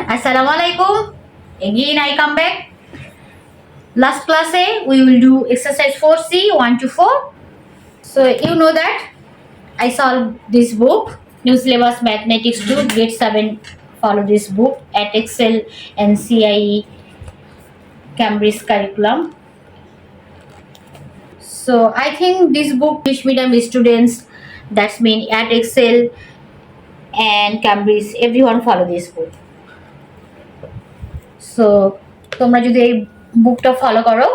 Assalamu alaikum. Again I come back. Last class we will do exercise 4C 1 to 4. So you know that I solved this book, New Syllabus Mathematics 2 Grade 7. Follow this book at Excel and CIE Cambridge curriculum. So I think this book English medium students, that's mean at Excel and Cambridge, everyone follow this book. So তোমরা যদি এই বুকটা follow করো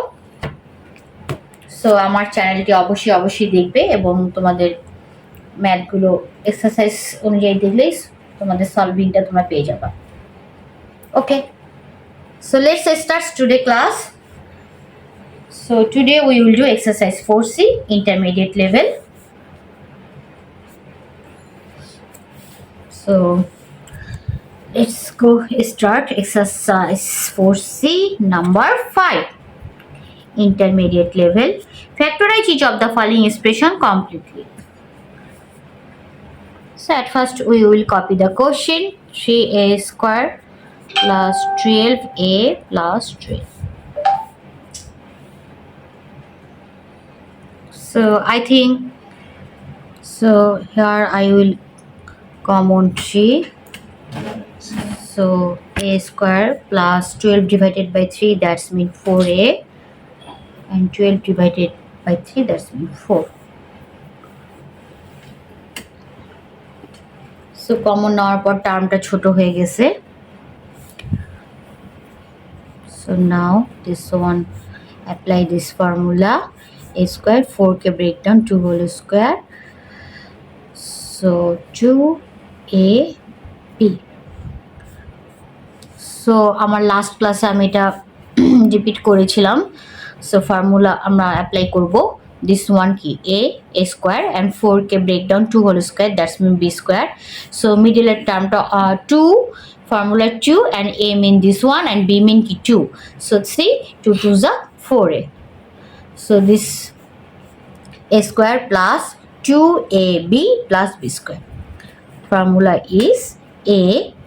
so আমার চ্যানেলটি অবশ্যই দেখবে এবং তোমাদের ম্যাথগুলো এক্সারসাইজ অনুযায়ী দেখলেই তোমাদের সলভিংটা তোমরা পেয়ে যাবে okay so let's start today class so today we will do exercise 4C intermediate level so let's go start exercise 4C number 5 intermediate level. Factorize each of the following expression completely. So at first we will copy the question 3a square plus 12a plus 12. So I think so here I will common 3. So a square plus 12 divided by 3, that's mean 4a, and 12 divided by 3, that's mean 4. So common নেওয়ার পর টার্মটা ছোট হয়ে গেছে. So now this one, apply this formula. A square 4 ke break down 2 whole square. So 2ab. So আমার last ক্লাসে আমি এটা repeat করেছিলাম সো ফর্মুলা আমরা অ্যাপ্লাই করব দিস ওয়ান কি a স্কোয়ার অ্যান্ড 4 কে break down 2 whole square that's mean b স্কোয়ার সো মিডলের টার্মটা 2 formula 2 and a mean this one and b mean কি 2 সো 3 2 2 যা 4a so this a square plus 2ab plus b square formula is a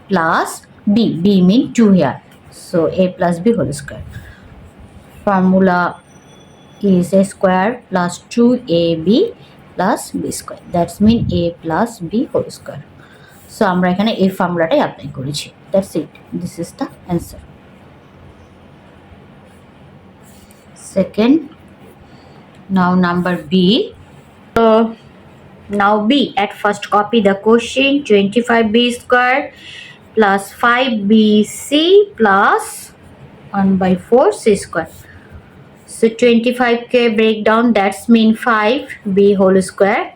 plus b mean 2 here so a plus b whole square formula is a square plus 2ab plus b square that's mean a plus b whole square so আমরা এখানে এই ফর্মুলাটাই apply করেছি that's it this is the answer second now number b now b at first copy the question 25b square plus 5bc plus 1 by 4 c square. So 25k break down that's mean 5b whole square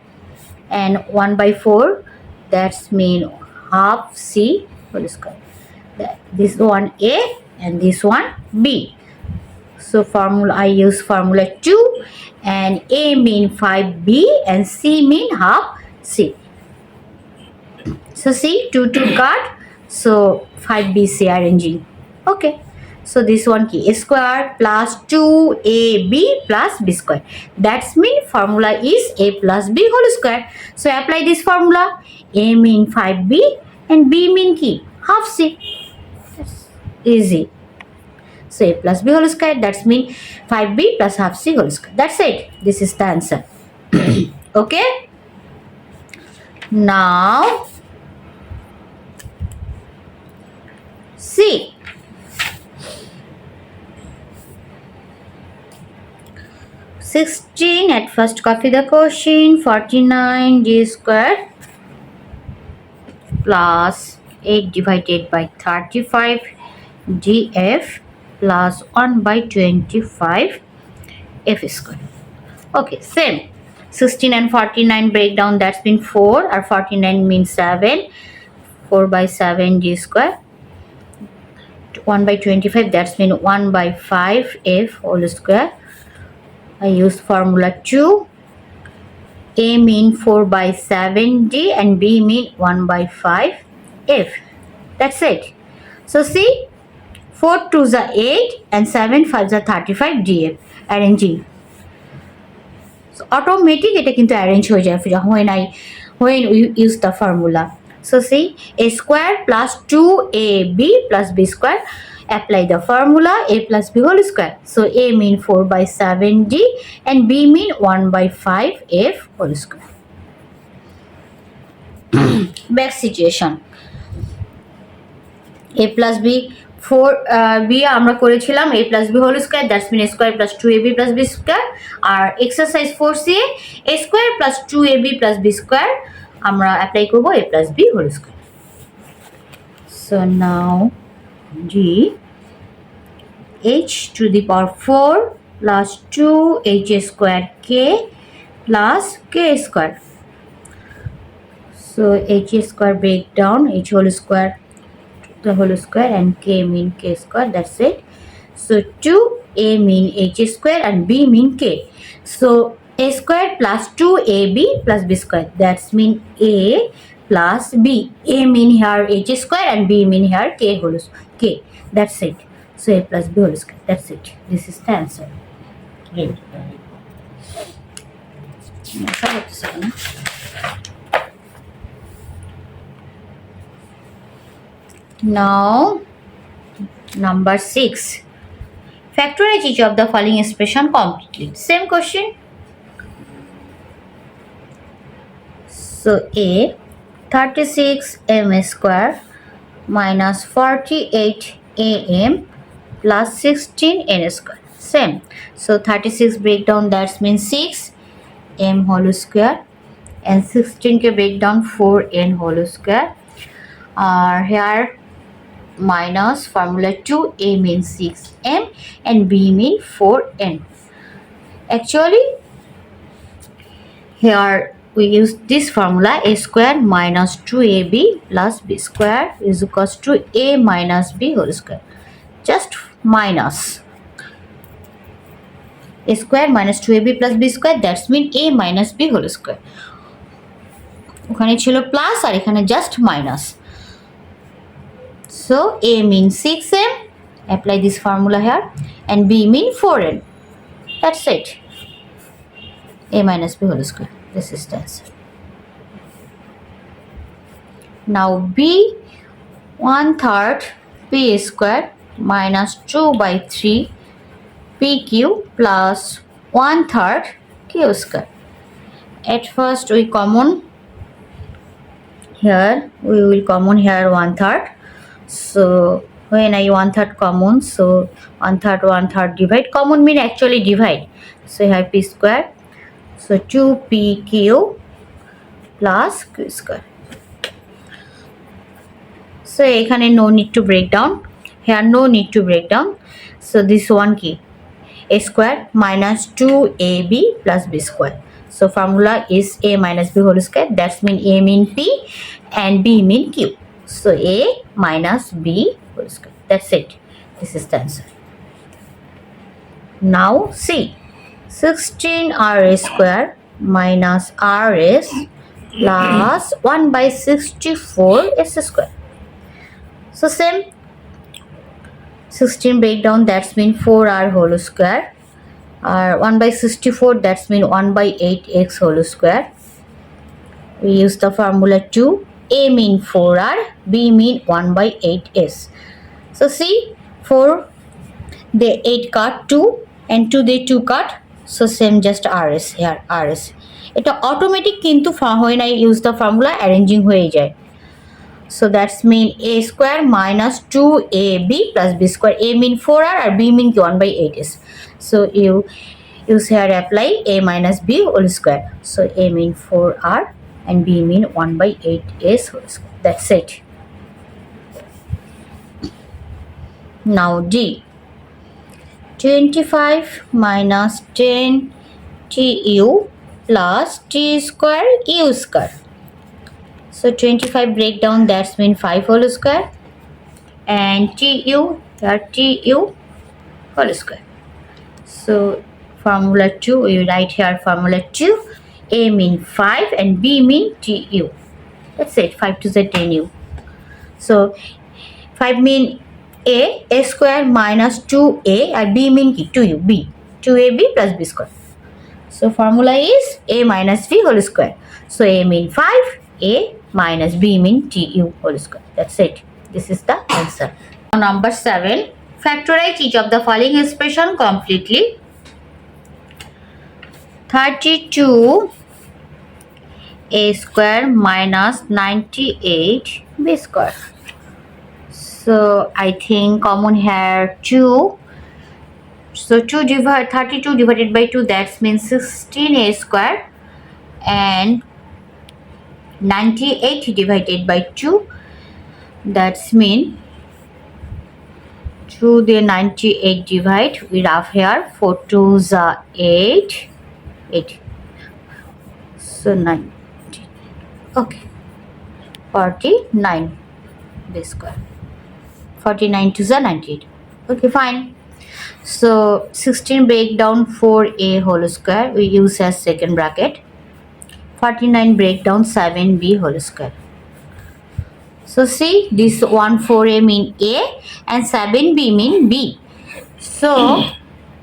and 1 by 4 that's mean half c whole square. This one a and this one b. So formula I use formula 2 and a mean 5b and c mean half c. So see 2 2 cut. So 5bc arranging okay so this one key a square plus 2ab plus b square that's mean formula is a plus b whole square so apply this formula a mean 5b and b mean key half c that's easy so a plus b whole square that's mean 5b plus half c whole square that's it this is the answer okay now C. 16 at first copy the question 49 d square plus 8 divided by 35 df plus 1 by 25 f square okay same 16 and 49 break down that's mean 4 or 49 means 7 4 by 7 d square 1 by 25 that's mean 1 by 5 f whole square I use formula 2 a mean 4 by 7d and b mean 1 by 5 f that's it so see 4 2s are 8 and 7 5s are 35 df arranging so automatic এটা কিন্তু arrange হয়ে যায় when we use the formula So see, a square plus 2ab plus b square. Apply the formula a plus b whole square. So a mean 4 by 7d and b mean 1 by 5f whole square. Back situation. a plus b 4 b আমরা করেছিলাম a plus b whole square, that's mean a square plus 2ab plus b square. R exercise 4c a square plus 2ab plus b square আমরা apply করব a plus b whole square. So now d h to the power 4 plus 2h square k plus k square. So h square break down h whole square the whole square and k mean k square, that's it. So 2a mean h square and b mean k. So a square plus 2ab plus b square, that's mean a plus b. A mean here h square and b mean here k whole k, that's it. So a plus b whole square, that's it. This is the answer. Now number 6, factorize each of the following expression completely. Same question. So a 36m square minus 48am plus 16n square, same. So 36 break down, that means 6m whole square and 16 ke break down 4n whole square. Here minus formula 2a means 6m and b mean 4n. Actually here we use this formula a square minus 2ab plus b square is equals to a minus b whole square. Just minus a square minus 2ab plus b square, that's mean a minus b whole square. ওখানে ছিল plus আর এখানে just minus. So a means 6m, apply this formula here, and b mean 4n. That's it. A minus b whole square. This is the answer. Now b 1/3 p square minus 2 by 3 pq plus 1/3 q square. At first we common here, we will common here 1/3. So when I 1/3 common, so 1/3 divide, common mean actually divide. So here p square, so 2pq plus q square. So এখানে no need to break down, here no need to break down. So this one key a square minus 2ab plus b square. So formula is a minus b whole square, that's mean a mean p and b mean q. So a minus b whole square, that's it. This is the answer. Now see, 16r square minus rs plus 1 by 64 s square. So same, 16 break down, that's mean 4r whole square, 1 by 64, that's mean 1 by 8x whole square. We use the formula 2, a mean 4r, b mean 1 by 8s. So see, 4 they 8 cut 2 and 2 they 2 cut, so same just rs here, rs. এটা automatic কিন্তু when I use the formula arranging হয়ে যায়. So that's mean a square minus 2ab plus b square, a mean 4r or b mean 1 by 8s. So you use here apply a minus b whole square. So a mean 4r and b mean 1 by 8s whole square. That's it. Now d 25 minus 10 tu plus t square u square. So 25 break down, that's mean 5 whole square and tu here tu whole square. So formula 2, we write here formula 2, a mean 5 and b mean tu. That's it, 5 to the 10u. So 5 mean a square minus 2a and b mean 2u, b 2ab plus b square. So formula is a minus b whole square. So a mean 5, a minus b mean tu whole square. That's it. This is the answer. Now number 7. Factorize each of the following expression completely. 32 a square minus 98 b square. So I think common here 2. So 32 divided by 2, that means 16a square, and 98 divided by 2, that's mean 2 the 98 divide, we have here 4 2s are 8, 8, so 90, okay, 49 b square, 49 2s are 98, okay, fine. So 16 break down 4a whole square, we use as second bracket. 49 break down 7b whole square. So see, this 4a mean a and 7b mean b. So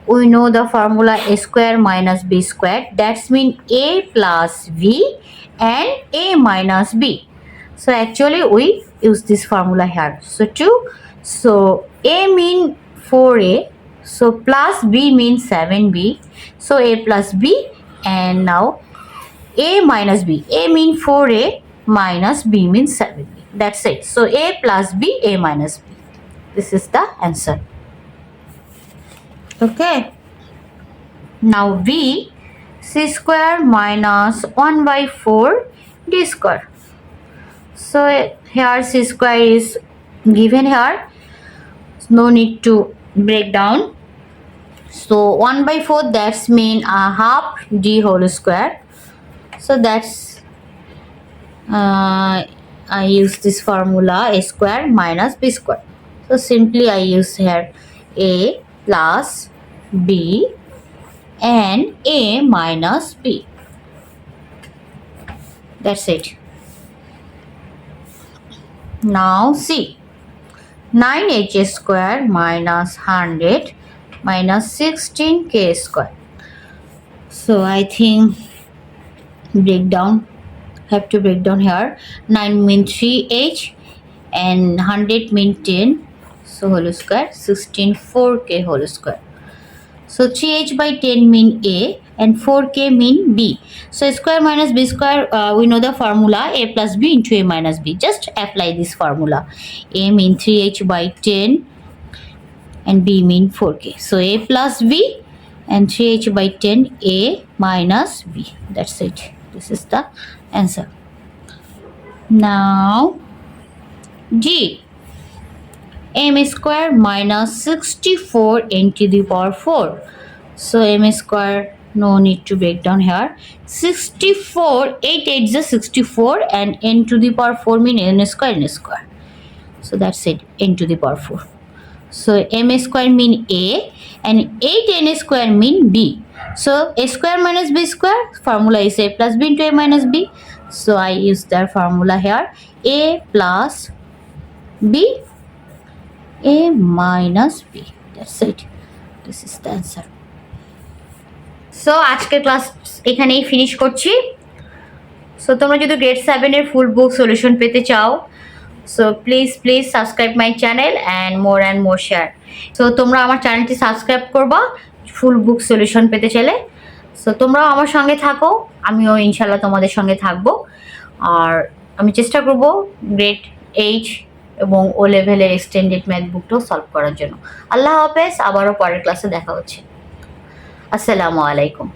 we know the formula a square minus b square, that's mean a plus b and a minus b. So actually we use this formula here. So 2, so a mean 4a, so plus b means 7b, so a plus b, and now a minus b, a mean 4a minus b means 7b. That's it. So a plus b, a minus b. This is the answer. Okay. Now b, c square minus 1 by 4 d square. So here c square is given here. No need to break down. So 1 by 4, that's mean a half d whole square. So that's I use this formula a square minus b square. So simply I use here a plus b and a minus b. That's it. Now see, 9h square minus 100 minus 16k square. So I think have to break down here. 9 mean 3h and 100 mean 10, so whole square, 16 4k whole square. So 3h by 10 mean a and 4k mean b. So square minus b square, we know the formula a plus b into a minus b. Just apply this formula. A mean 3h by 10 and b mean 4k. So a plus b and 3h by 10 a minus b. That's it. This is the answer. Now d, m square minus 64 n to the power 4. So m square, no need to break down here. 64, 8 8 is 64, and n to the power 4 mean n square, n square. So that's it, n to the power 4. So m square mean a and 8n square mean b. So a square minus b square, formula is a plus b into a minus b. So I use that formula here, a plus b, a minus b. That's it. This is the answer. So আজকের class এখানেই finish করছি। So তোমরা যদি grade 7 এর ফুল বুক solution পেতে চাও, so please subscribe my channel and more share. So তোমরা আমার চ্যানেলটি সাবস্ক্রাইব করবা ফুল বুক সলিউশন পেতে চাইলে। সো তোমরাও আমার সঙ্গে থাকো, আমিও ইনশাল্লাহ তোমাদের সঙ্গে থাকবো। আর আমি চেষ্টা করব গ্রেড 8 এবং ও লেভেলের এক্সটেন্ডেড ম্যাথ বুকটাও সলভ করার জন্য। আল্লাহ হাফেজ, আবারও পরের ক্লাসে দেখা হচ্ছে। আসসালামু আলাইকুম।